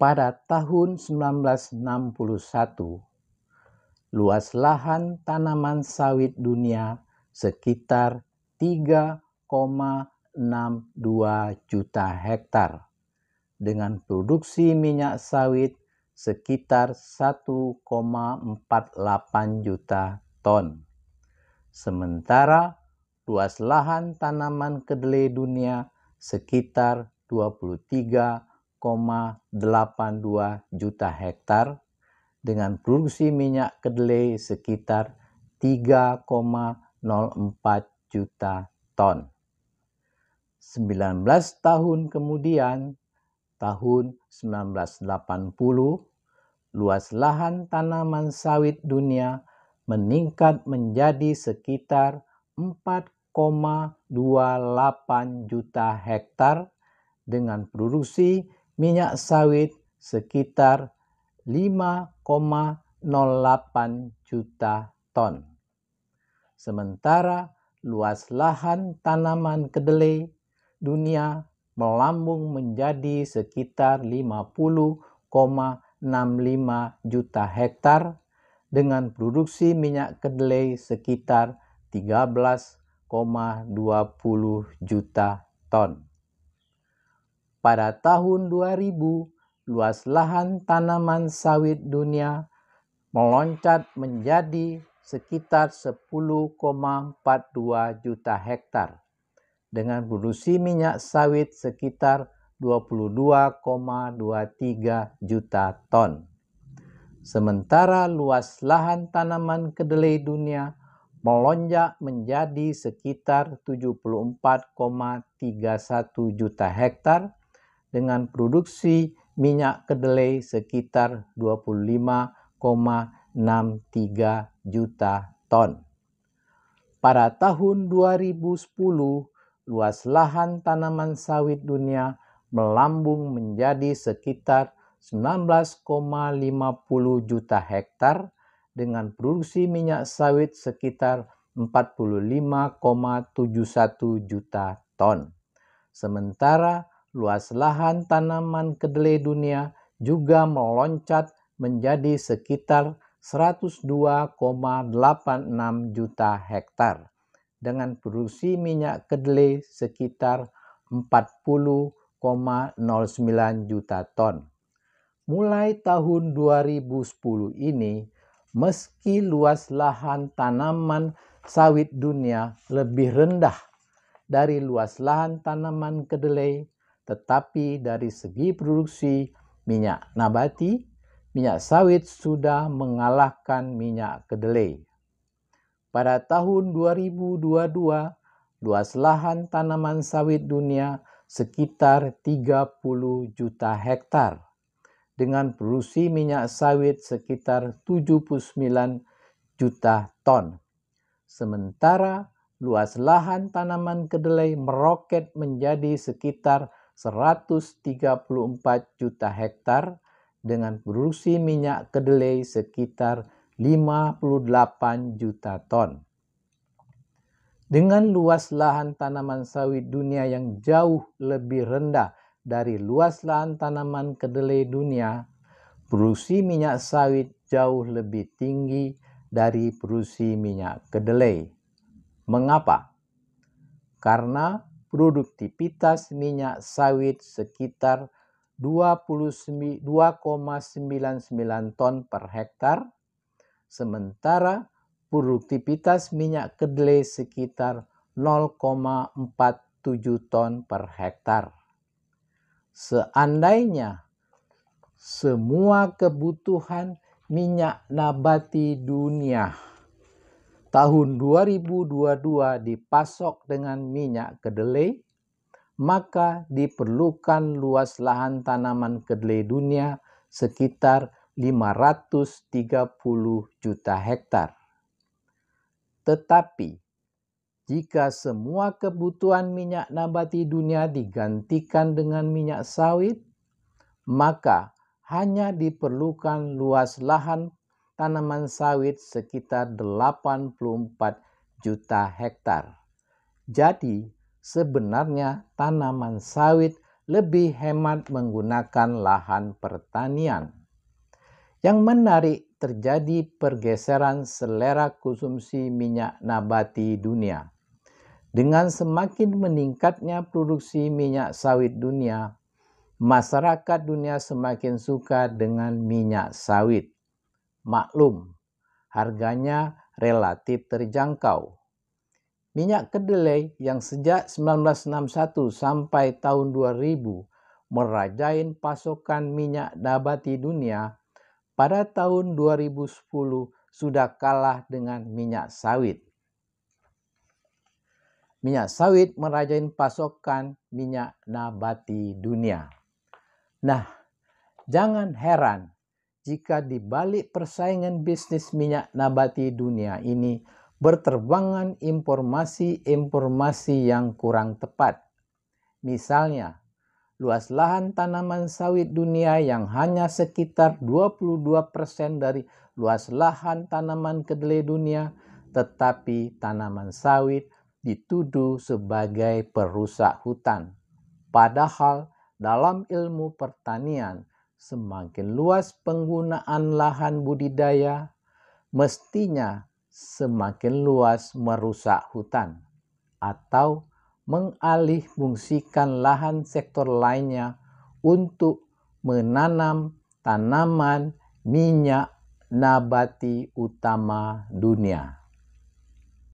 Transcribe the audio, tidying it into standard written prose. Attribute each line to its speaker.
Speaker 1: Pada tahun 1961, luas lahan tanaman sawit dunia sekitar 3,62 juta hektar dengan produksi minyak sawit sekitar 1,48 juta ton. Sementara luas lahan tanaman kedelai dunia sekitar 23,82 juta hektar dengan produksi minyak kedelai sekitar 3,04 juta ton. 19 tahun kemudian, tahun 1980, luas lahan tanaman sawit dunia meningkat menjadi sekitar 4,28 juta hektar dengan produksi minyak sawit sekitar 5,08 juta ton. Sementara luas lahan tanaman kedelai dunia melambung menjadi sekitar 50,65 juta hektar dengan produksi minyak kedelai sekitar 13,20 juta ton. Pada tahun 2000, luas lahan tanaman sawit dunia meloncat menjadi sekitar 10,42 juta hektar dengan produksi minyak sawit sekitar 22,23 juta ton. Sementara luas lahan tanaman kedelai dunia melonjak menjadi sekitar 74,31 juta hektar dengan produksi minyak kedelai sekitar 25,63 juta ton. Pada tahun 2010, luas lahan tanaman sawit dunia melambung menjadi sekitar 19,50 juta hektar dengan produksi minyak sawit sekitar 45,71 juta ton. Sementara luas lahan tanaman kedelai dunia juga meloncat menjadi sekitar 102,86 juta hektar dengan produksi minyak kedelai sekitar 40,09 juta ton. Mulai tahun 2010 ini, meski luas lahan tanaman sawit dunia lebih rendah dari luas lahan tanaman kedelai, tetapi dari segi produksi minyak nabati, minyak sawit sudah mengalahkan minyak kedelai. Pada tahun 2022, luas lahan tanaman sawit dunia sekitar 30 juta hektar dengan produksi minyak sawit sekitar 79 juta ton. Sementara luas lahan tanaman kedelai meroket menjadi sekitar 134 juta hektar dengan produksi minyak kedelai sekitar 58 juta ton. Dengan luas lahan tanaman sawit dunia yang jauh lebih rendah dari luas lahan tanaman kedelai dunia, produksi minyak sawit jauh lebih tinggi dari produksi minyak kedelai. Mengapa? Karena produktivitas minyak sawit sekitar 2,99 ton per hektar, sementara produktivitas minyak kedelai sekitar 0,47 ton per hektar. Seandainya semua kebutuhan minyak nabati dunia tahun 2022 dipasok dengan minyak kedelai, maka diperlukan luas lahan tanaman kedelai dunia sekitar 530 juta hektar. Tetapi, jika semua kebutuhan minyak nabati dunia digantikan dengan minyak sawit, maka hanya diperlukan luas lahan tanaman sawit sekitar 84 juta hektar. Jadi, sebenarnya tanaman sawit lebih hemat menggunakan lahan pertanian. Yang menarik, terjadi pergeseran selera konsumsi minyak nabati dunia. Dengan semakin meningkatnya produksi minyak sawit dunia, masyarakat dunia semakin suka dengan minyak sawit. Maklum, harganya relatif terjangkau. Minyak kedelai yang sejak 1961 sampai tahun 2000 merajai pasokan minyak nabati dunia, pada tahun 2010 sudah kalah dengan minyak sawit. Minyak sawit merajai pasokan minyak nabati dunia. Nah, jangan heran jika di balik persaingan bisnis minyak nabati dunia ini berterbangan informasi-informasi yang kurang tepat. Misalnya, luas lahan tanaman sawit dunia yang hanya sekitar 22% dari luas lahan tanaman kedelai dunia, tetapi tanaman sawit dituduh sebagai perusak hutan. Padahal dalam ilmu pertanian, semakin luas penggunaan lahan budidaya, mestinya semakin luas merusak hutan atau mengalihfungsikan lahan sektor lainnya untuk menanam tanaman minyak nabati utama dunia.